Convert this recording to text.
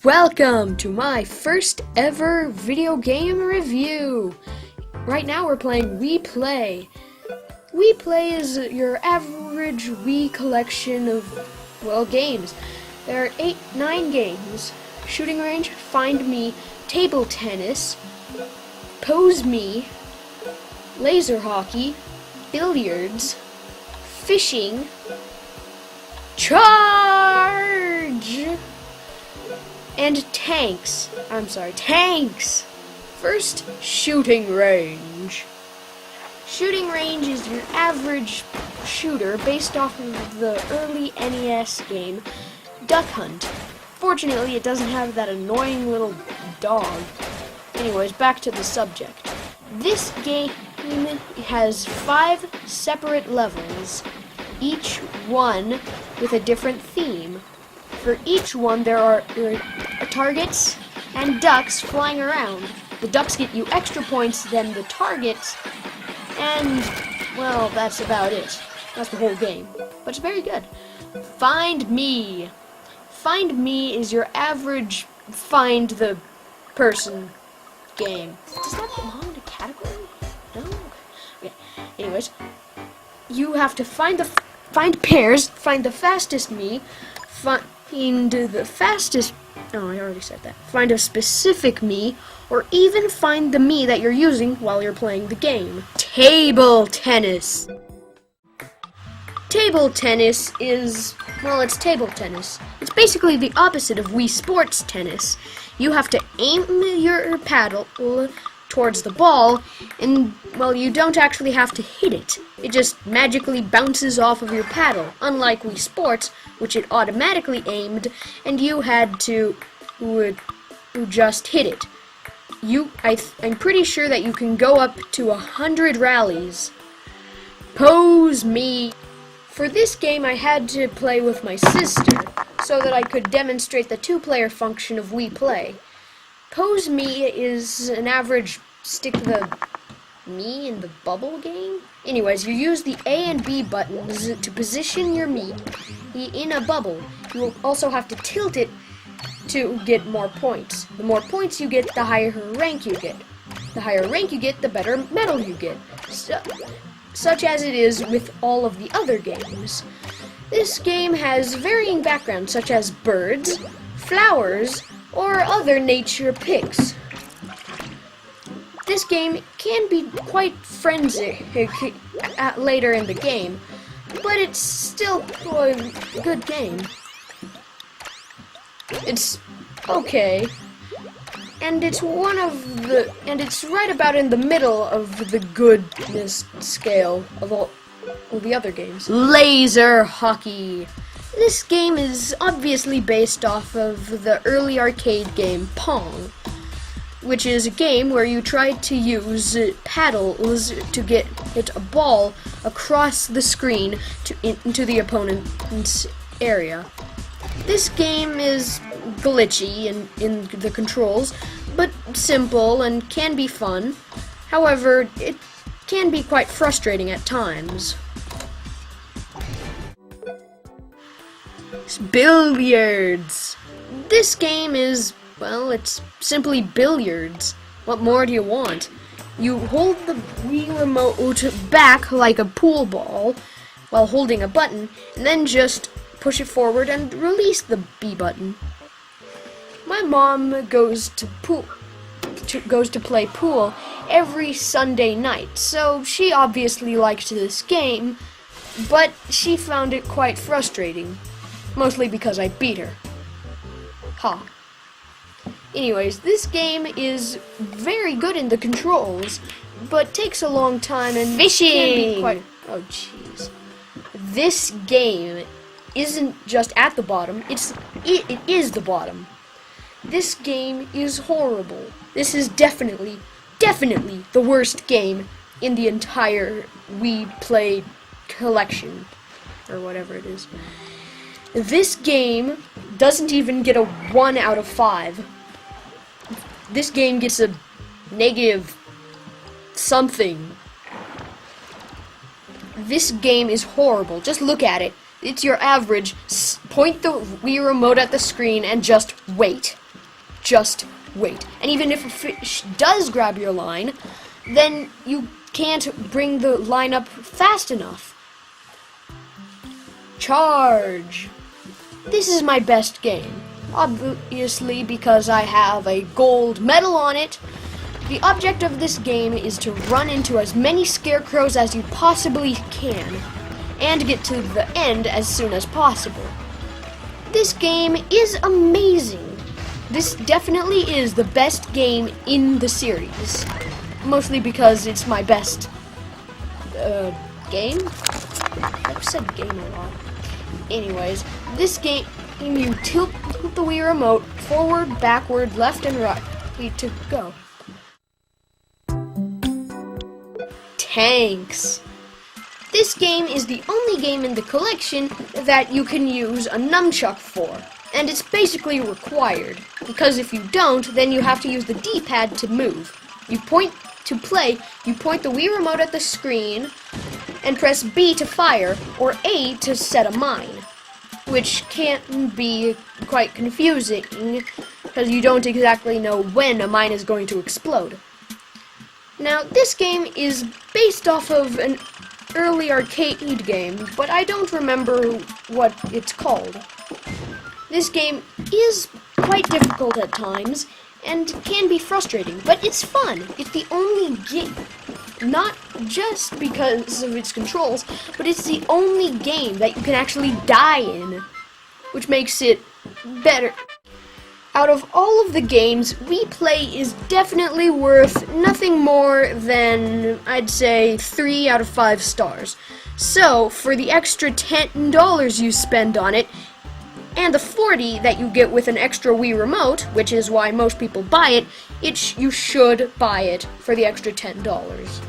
Welcome to my first ever video game review. Right now we're playing WiiPlay. WiiPlay is your average Wii collection of, games. There are 9 games. Shooting range, find me, table tennis, pose me, laser hockey, billiards, fishing, charge, and tanks. Tanks! First, shooting range. Shooting range is your average shooter based off of the early NES game, Duck Hunt. Fortunately, it doesn't have that annoying little dog. Anyways, back to the subject. This game has 5 separate levels, each one with a different theme. For each one, there are targets and ducks flying around. The ducks get you extra points than the targets, and, well, that's about it. That's the whole game. But it's very good. Find me. Find me is your average find the person game. Does that belong to category? No? Okay. Anyways, you have to find pairs, find the fastest me, find the fastest, oh, I already said that. Find a specific me, or even find the me that you're using while you're playing the game. Table tennis. Table tennis is, it's table tennis. It's basically the opposite of Wii Sports Tennis. You have to aim your paddle towards the ball, and, you don't actually have to hit it. It just magically bounces off of your paddle, unlike Wii Sports, which it automatically aimed, and you had to just hit it. I'm pretty sure that you can go up to 100 rallies. Pose me. For this game, I had to play with my sister, so that I could demonstrate the 2-player function of WiiPlay. Pose me is an average stick the me in the bubble game. Anyways, you use the A and B buttons to position your me in a bubble. You will also have to tilt it to get more points. The more points you get, the higher rank you get. The higher rank you get, the better medal you get. Such as it is with all of the other games. This game has varying backgrounds such as birds, flowers, or other nature pics. This game can be quite frenzied later in the game, but it's still a good game. It's okay, and it's it's right about in the middle of the goodness scale of all the other games. Laser hockey. This game is obviously based off of the early arcade game Pong, which is a game where you try to use paddles to get a ball across the screen into the opponent's area. This game is glitchy in the controls, but simple and can be fun. However, it can be quite frustrating at times. Billiards. This game is, it's simply billiards. What more do you want? You hold the Wii remote back like a pool ball while holding a button, and then just push it forward and release the B button. My mom goes to play pool every Sunday night, so she obviously liked this game, but she found it quite frustrating, mostly because I beat her. Ha. Anyways, this game is very good in the controls, but takes a long time and Fishing! Can be quite, oh jeez. This game isn't just at the bottom, it is the bottom. This game is horrible. This is definitely the worst game in the entire WiiPlay collection, or whatever it is. This game doesn't even get a 1 out of 5. This game gets a negative something. This game is horrible. Just look at it. It's your average. Point the Wii remote at the screen and just wait. Just wait. And even if a fish does grab your line, then you can't bring the line up fast enough. Charge. This is my best game. Obviously, because I have a gold medal on it. The object of this game is to run into as many scarecrows as you possibly can, and get to the end as soon as possible. This game is amazing. This definitely is the best game in the series. Mostly because it's my best game? I've said game a lot. Anyways, this game, you tilt the Wii remote forward, backward, left, and right to go. Tanks. This game is the only game in the collection that you can use a nunchuck for, and it's basically required, because if you don't, then you have to use the D-pad to move. You point to play, you point the Wii remote at the screen, and press B to fire, or A to set a mine, which can be quite confusing, because you don't exactly know when a mine is going to explode. Now, this game is based off of an early arcade game, but I don't remember what it's called. This game is quite difficult at times, and can be frustrating, but it's fun. It's the only game, not just because of its controls, but it's the only game that you can actually die in, which makes it better. Out of all of the games, WiiPlay is definitely worth nothing more than, I'd say, 3 out of 5 stars. So, for the extra $10 you spend on it, and the $40 that you get with an extra Wii remote, which is why most people buy it, you should buy it for the extra $10.